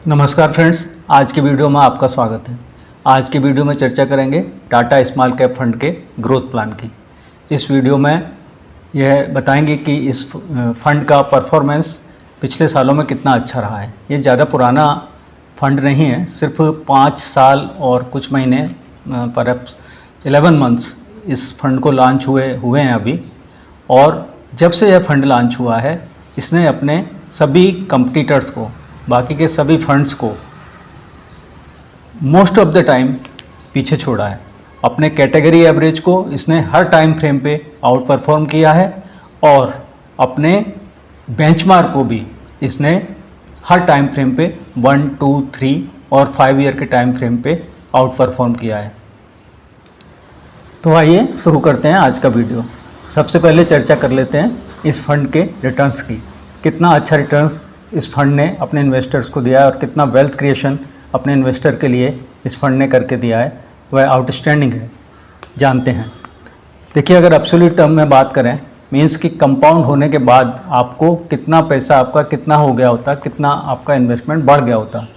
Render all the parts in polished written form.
नमस्कार फ्रेंड्स, आज की वीडियो में आपका स्वागत है। आज की वीडियो में चर्चा करेंगे टाटा स्मॉल कैप फंड के ग्रोथ प्लान की। इस वीडियो में यह बताएंगे कि इस फंड का परफॉर्मेंस पिछले सालों में कितना अच्छा रहा है। ये ज़्यादा पुराना फंड नहीं है, सिर्फ 5 साल और कुछ महीने परहैप्स 11 मंथ्स इस फंड को लॉन्च हुए हैं अभी। और जब से यह फंड लॉन्च हुआ है, इसने अपने सभी कंपटीटर्स को, बाकी के सभी फंड्स को मोस्ट ऑफ द टाइम पीछे छोड़ा है। अपने कैटेगरी एवरेज को इसने हर टाइम फ्रेम पे आउट परफॉर्म किया है और अपने बेंचमार्क को भी इसने हर टाइम फ्रेम पे 1, 2, 3 और 5 ईयर के टाइम फ्रेम पे आउट परफॉर्म किया है। तो आइए शुरू करते हैं आज का वीडियो। सबसे पहले चर्चा कर लेते हैं इस फंड के रिटर्न्स की। कितना अच्छा रिटर्न्स इस फंड ने अपने इन्वेस्टर्स को दिया है और कितना वेल्थ क्रिएशन अपने इन्वेस्टर के लिए इस फंड ने करके दिया है, वह आउटस्टैंडिंग है। जानते हैं। देखिए, अगर एब्सोल्यूट टर्म में बात करें, मीन्स कि कंपाउंड होने के बाद आपको कितना पैसा आपका कितना हो गया होता, कितना आपका इन्वेस्टमेंट बढ़ गया होता,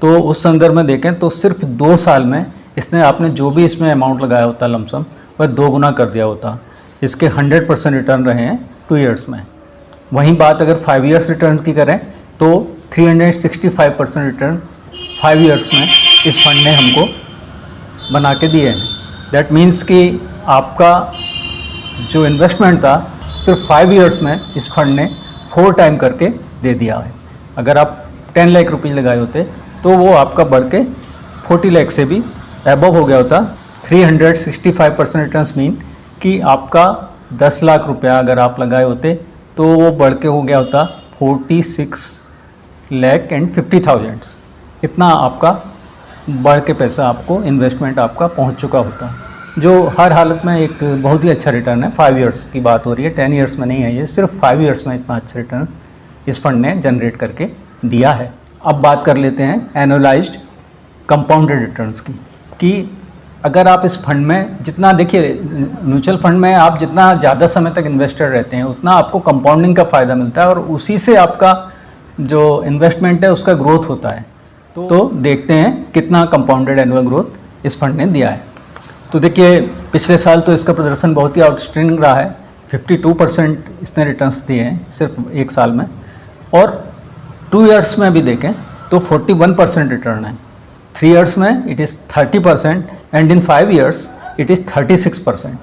तो उस संदर्भ में देखें तो सिर्फ 2 साल में इसने आपने जो भी इसमें अमाउंट लगाया होता लमसम, वह 2 गुना कर दिया होता। इसके 100% रिटर्न रहे हैं 2 ईयर्स में। वहीं बात अगर 5 ईयर्स रिटर्न की करें तो 365% रिटर्न 5 ईयर्स में इस फंड ने हमको बना के दिए हैं। दैट मीन्स कि आपका जो इन्वेस्टमेंट था सिर्फ 5 ईयर्स में इस फंड ने 4 टाइम करके दे दिया है। अगर आप 10 लाख रुपये लगाए होते तो वो आपका बढ़ के 40 लाख से भी एबव हो गया होता। 365% रिटर्न्स मीन कि आपका 10 लाख रुपया अगर आप लगाए होते तो वो बढ़ के हो गया होता 46,50,000। इतना आपका बढ़ के पैसा आपको इन्वेस्टमेंट आपका पहुंच चुका होता, जो हर हालत में एक बहुत ही अच्छा रिटर्न है। 5 ईयर्स की बात हो रही है, 10 ईयर्स में नहीं है, ये सिर्फ 5 ईयर्स में इतना अच्छा रिटर्न इस फंड ने जनरेट करके दिया है। अब बात कर लेते हैं एनुअलाइज्ड कंपाउंडेड रिटर्न्स की, कि अगर आप इस फंड में जितना, देखिए म्यूचुअल फंड में आप जितना ज़्यादा समय तक इन्वेस्टर रहते हैं उतना आपको कंपाउंडिंग का फ़ायदा मिलता है और उसी से आपका जो इन्वेस्टमेंट है उसका ग्रोथ होता है। तो देखते हैं कितना कंपाउंडेड एनुअल ग्रोथ इस फंड ने दिया है। तो देखिए, पिछले साल तो इसका प्रदर्शन बहुत ही आउटस्टैंडिंग रहा है। 52% इसने रिटर्न्स दिए हैं सिर्फ 1 साल में, और 2 ईयर्स में भी देखें तो 41% रिटर्न है। 3 ईयर्स में it is 30% and in 5 years it is 36%।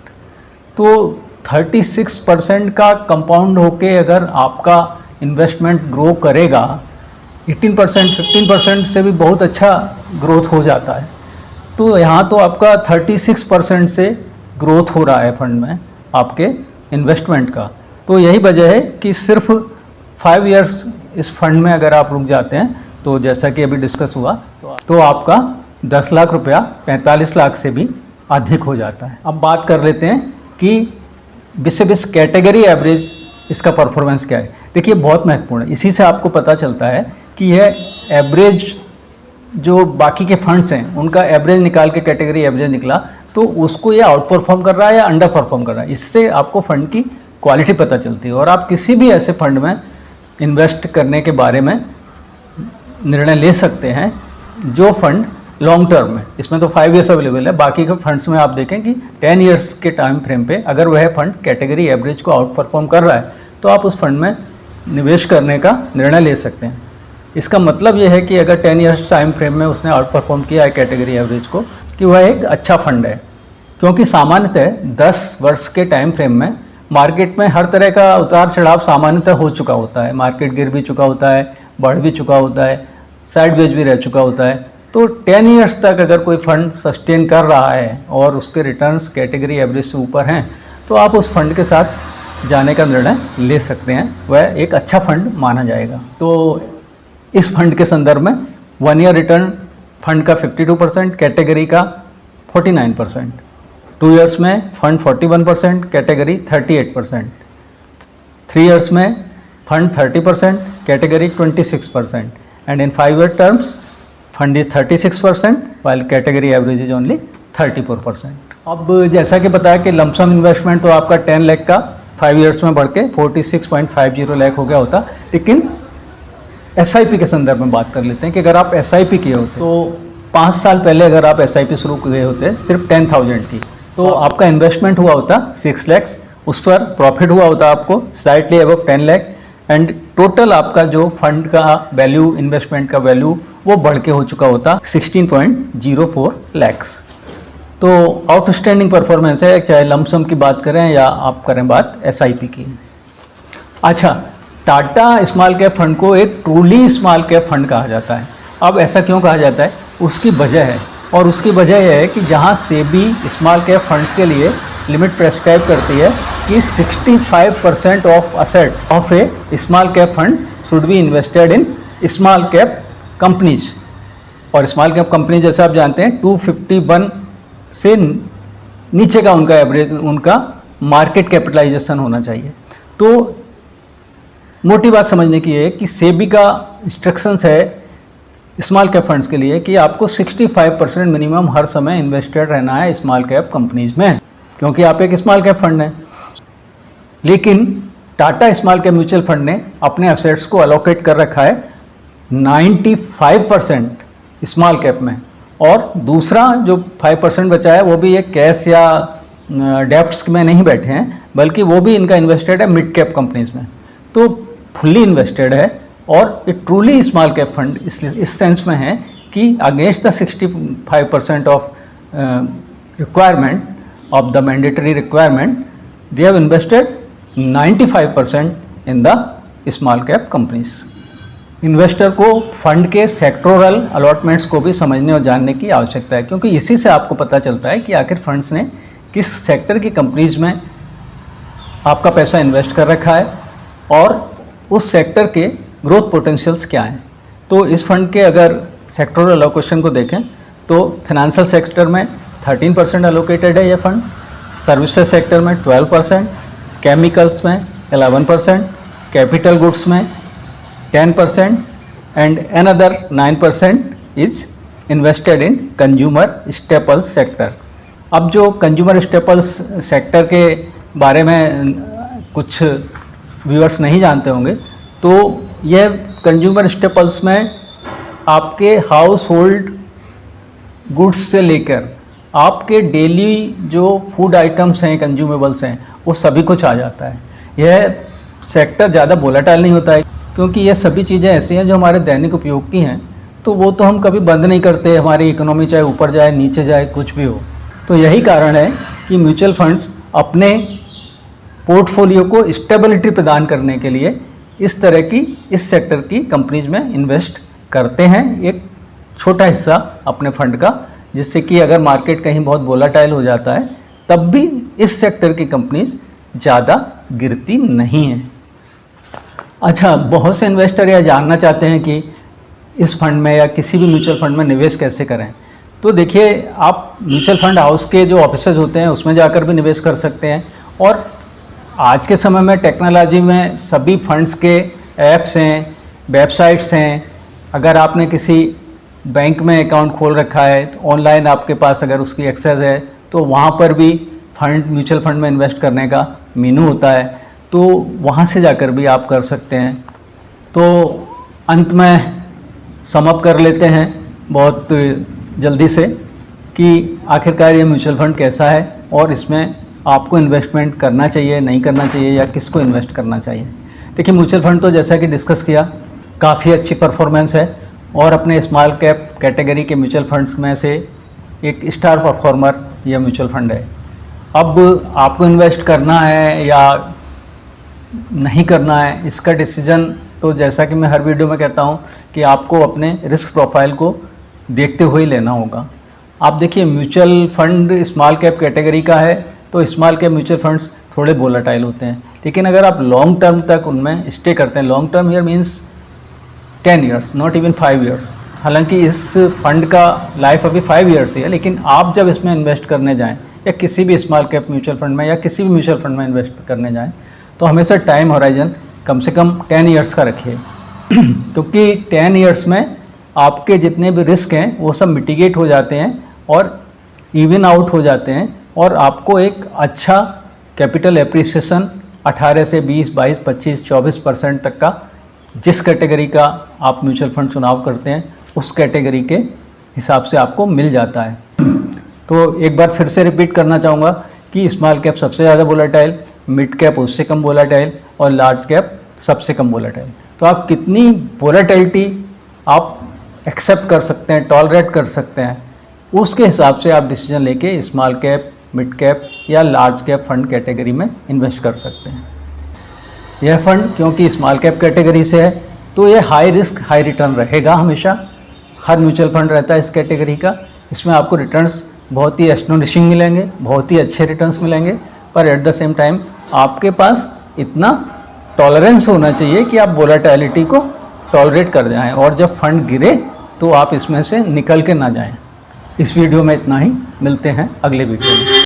तो 36% का कंपाउंड होके अगर आपका इन्वेस्टमेंट ग्रो करेगा, 18%, 15% से भी बहुत अच्छा ग्रोथ हो जाता है। तो यहाँ तो आपका 36% से ग्रोथ हो रहा है फंड में आपके इन्वेस्टमेंट का। तो यही वजह है कि सिर्फ 5 ईयर्स इस फंड में अगर आप रुक जाते हैं तो जैसा कि अभी डिस्कस हुआ तो आपका 10 लाख रुपया 45 लाख से भी अधिक हो जाता है। अब बात कर लेते हैं कि बिस कैटेगरी एवरेज इसका परफॉर्मेंस क्या है। देखिए, बहुत महत्वपूर्ण है। इसी से आपको पता चलता है कि यह एवरेज जो बाकी के फंड्स हैं उनका एवरेज निकाल के कैटेगरी एवरेज निकला तो उसको ये आउट परफॉर्म कर रहा है या अंडर परफॉर्म कर रहा है। इससे आपको फंड की क्वालिटी पता चलती है और आप किसी भी ऐसे फंड में इन्वेस्ट करने के बारे में निर्णय ले सकते हैं जो फंड लॉन्ग टर्म है। इसमें तो 5 ईयर्स अवेलेबल है, बाकी के फंड्स में आप देखें कि 10 ईयर्स के टाइम फ्रेम पे अगर वह फंड कैटेगरी एवरेज को आउट परफॉर्म कर रहा है तो आप उस फंड में निवेश करने का निर्णय ले सकते हैं। इसका मतलब यह है कि अगर 10 ईयर्स टाइम फ्रेम में उसने आउट परफॉर्म किया है कैटेगरी एवरेज को, कि वह एक अच्छा फंड है। क्योंकि सामान्यतः 10 वर्ष के टाइम फ्रेम में मार्केट में हर तरह का उतार चढ़ाव सामान्यतः हो चुका होता है। मार्केट गिर भी चुका होता है, बढ़ भी चुका होता है, साइडवेज भी रह चुका होता है। तो 10 ईयर्स तक अगर कोई फंड सस्टेन कर रहा है और उसके रिटर्न्स कैटेगरी एवरेज से ऊपर हैं तो आप उस फंड के साथ जाने का निर्णय ले सकते हैं, वह एक अच्छा फंड माना जाएगा। तो इस फंड के संदर्भ में 1 ईयर रिटर्न फंड का 52%, कैटेगरी का 49%। 2 ईयर्स में फंड 41%, कैटेगरी 38%। 3 ईयर्स में fund 30%, category 26%। And in 5 year terms fund is 36% while category average is only 34%। अब जैसा कि बताया कि लमसम इन्वेस्टमेंट तो आपका 10 लाख का 5 ईयर्स में बढ़ के 46.50 लाख हो गया होता, लेकिन SIP के संदर्भ में बात कर लेते हैं कि अगर आप SIP किए होते तो 5 साल पहले अगर आप SIP शुरू किए होते सिर्फ 10,000 की, तो आपका इन्वेस्टमेंट हुआ होता 6 लाख, उस पर प्रॉफिट हुआ होता आपको slightly above 10 lakh, and total आपका जो फंड का वैल्यू, इन्वेस्टमेंट का वैल्यू वो बढ़ के हो चुका होता 16.04 लैक्स। तो आउटस्टैंडिंग परफॉर्मेंस है, चाहे लमसम की बात करें या आप करें बात SIP की। अच्छा, टाटा स्मॉल कैप फंड को एक ट्रूली स्मॉल कैप फंड कहा जाता है। अब ऐसा क्यों कहा जाता है, उसकी वजह है, और उसकी वजह यह है कि जहां सेबी स्मॉल कैप फंड्स के लिए लिमिट प्रेस्क्राइब करती है कि 65% of assets of A small cap fund should be invested in small cap companies, और स्मॉल कैप कंपनी जैसे आप जानते हैं 251 से नीचे का उनका एवरेज, उनका मार्केट कैपिटलाइजेशन होना चाहिए। तो मोटी बात समझने की है कि सेबी का इंस्ट्रक्शंस है स्मॉल कैप फंड्स के लिए कि आपको 65% मिनिमम हर समय इन्वेस्टेड रहना है स्मॉल कैप कंपनीज में, क्योंकि आप एक स्मॉल कैप फंड हैं। लेकिन Tata small cap mutual fund ने अपने एसेट्स को अलोकेट कर रखा है 95% स्मॉल कैप में, और दूसरा जो 5% बचा है वो भी एक कैश या डेप्ट्स में नहीं बैठे हैं, बल्कि वो भी इनका इन्वेस्टेड है मिड कैप कंपनीज में। तो फुल्ली इन्वेस्टेड है, और ये ट्रूली स्मॉल कैप फंड इस सेंस में है कि against the 65% of requirement of the mandatory requirement they have invested 95% in the small cap companies. Investor को फंड के सेक्टोरल अलॉटमेंट्स को भी समझने और जानने की आवश्यकता है, क्योंकि इसी से आपको पता चलता है कि आखिर फंड्स ने किस सेक्टर की कंपनीज में आपका पैसा इन्वेस्ट कर रखा है और उस सेक्टर के ग्रोथ पोटेंशियल्स क्या हैं। तो इस फंड के अगर सेक्टोरल एलोकेशन को देखें तो फाइनेंशियल सेक्टर में 13% एलोकेटेड है ये फंड, सर्विसेज सेक्टर में 12%, केमिकल्स में 11%, कैपिटल गुड्स में 10% and another 9% is invested in consumer staples sector. अब जो कंज्यूमर स्टेपल्स सेक्टर के बारे में कुछ व्यूअर्स नहीं जानते होंगे, तो यह कंज्यूमर स्टेपल्स में आपके हाउस होल्ड गुड्स से लेकर आपके डेली जो फूड आइटम्स हैं, कंज्यूमेबल्स हैं, वो सभी कुछ आ जाता है। यह सेक्टर ज़्यादा वोलेटाइल नहीं होता है, क्योंकि ये सभी चीज़ें ऐसी हैं जो हमारे दैनिक उपयोग की हैं, तो वो तो हम कभी बंद नहीं करते, हमारी इकोनॉमी चाहे ऊपर जाए नीचे जाए कुछ भी हो। तो यही कारण है कि म्यूचुअल फंड्स अपने पोर्टफोलियो को स्टेबिलिटी प्रदान करने के लिए इस तरह की इस सेक्टर की कंपनीज में इन्वेस्ट करते हैं एक छोटा हिस्सा अपने फंड का, जिससे कि अगर मार्केट कहीं बहुत वोलेटाइल हो जाता है तब भी इस सेक्टर की कंपनीज ज़्यादा गिरती नहीं हैं। अच्छा, बहुत से इन्वेस्टर यह जानना चाहते हैं कि इस फंड में या किसी भी म्यूचुअल फंड में निवेश कैसे करें। तो देखिए, आप म्यूचुअल फंड हाउस के जो ऑफिसेज होते हैं उसमें जाकर भी निवेश कर सकते हैं, और आज के समय में टेक्नोलॉजी में सभी फंड्स के ऐप्स हैं, वेबसाइट्स हैं। अगर आपने किसी बैंक में अकाउंट खोल रखा है तो ऑनलाइन आपके पास अगर उसकी एक्सेस है तो वहाँ पर भी फंड, म्यूचुअल फंड में इन्वेस्ट करने का मेनू होता है, तो वहाँ से जाकर भी आप कर सकते हैं। तो अंत में सम अप कर लेते हैं बहुत जल्दी से कि आखिरकार ये म्यूचुअल फंड कैसा है और इसमें आपको इन्वेस्टमेंट करना चाहिए, नहीं करना चाहिए, या किसको इन्वेस्ट करना चाहिए। देखिए, म्यूचुअल फंड तो जैसा कि डिस्कस किया काफ़ी अच्छी परफॉर्मेंस है, और अपने स्मॉल कैप कैटेगरी के म्यूचुअल फंड्स में से एक स्टार परफॉर्मर यह म्यूचुअल फंड है। अब आपको इन्वेस्ट करना है या नहीं करना है, इसका डिसीजन तो जैसा कि मैं हर वीडियो में कहता हूँ कि आपको अपने रिस्क प्रोफाइल को देखते हुए ही लेना होगा। आप देखिए, mutual fund small cap category का है, तो स्मॉल कैप म्यूचुअल फंड्स थोड़े वोलेटाइल होते हैं, लेकिन अगर आप लॉन्ग टर्म तक उनमें स्टे करते हैं, long term here means 10 years, not even 5 years. हालांकि इस फंड का लाइफ अभी 5 ईयर्स ही है, लेकिन आप जब इसमें इन्वेस्ट करने जाएं या किसी भी स्मॉल कैप म्यूचुअल फंड में या किसी भी म्यूचुअल फंड में इन्वेस्ट करने जाएं, तो हमेशा टाइम होराइजन कम से कम 10 ईयर्स का रखिए, क्योंकि 10 ईयर्स में आपके जितने भी रिस्क हैं वो सब मिटिगेट हो जाते हैं और इवन आउट हो जाते हैं, और आपको एक अच्छा कैपिटल एप्रिसिएशन 18 से 20, 22, 25, 24% तक का जिस कैटेगरी का आप म्यूचुअल फंड चुनाव करते हैं उस कैटेगरी के हिसाब से आपको मिल जाता है। तो एक बार फिर से रिपीट करना चाहूँगा कि स्मॉल कैप सबसे ज़्यादा वोलेटाइल, मिड कैप उससे कम वोलेटाइल और लार्ज कैप सबसे कम वोलेटाइल। तो आप कितनी वोलेटिलिटी आप एक्सेप्ट कर सकते हैं, टॉलरेट कर सकते हैं, उसके हिसाब से आप डिसीजन लेके स्मॉल कैप, मिड कैप या लार्ज कैप फंड कैटेगरी में इन्वेस्ट कर सकते हैं। यह फंड क्योंकि स्मॉल कैप कैटेगरी से है तो ये हाई रिस्क हाई रिटर्न रहेगा। हमेशा हर म्यूचुअल फंड रहता है इस कैटेगरी का, इसमें आपको रिटर्न्स बहुत ही एस्टोनिशिंग मिलेंगे, बहुत ही अच्छे रिटर्न्स मिलेंगे, पर एट द सेम टाइम आपके पास इतना टॉलरेंस होना चाहिए कि आप वोलेटिलिटी को टॉलरेट कर जाएं और जब फंड गिरे तो आप इसमें से निकल के ना जाएं। इस वीडियो में इतना ही, मिलते हैं अगले वीडियो में।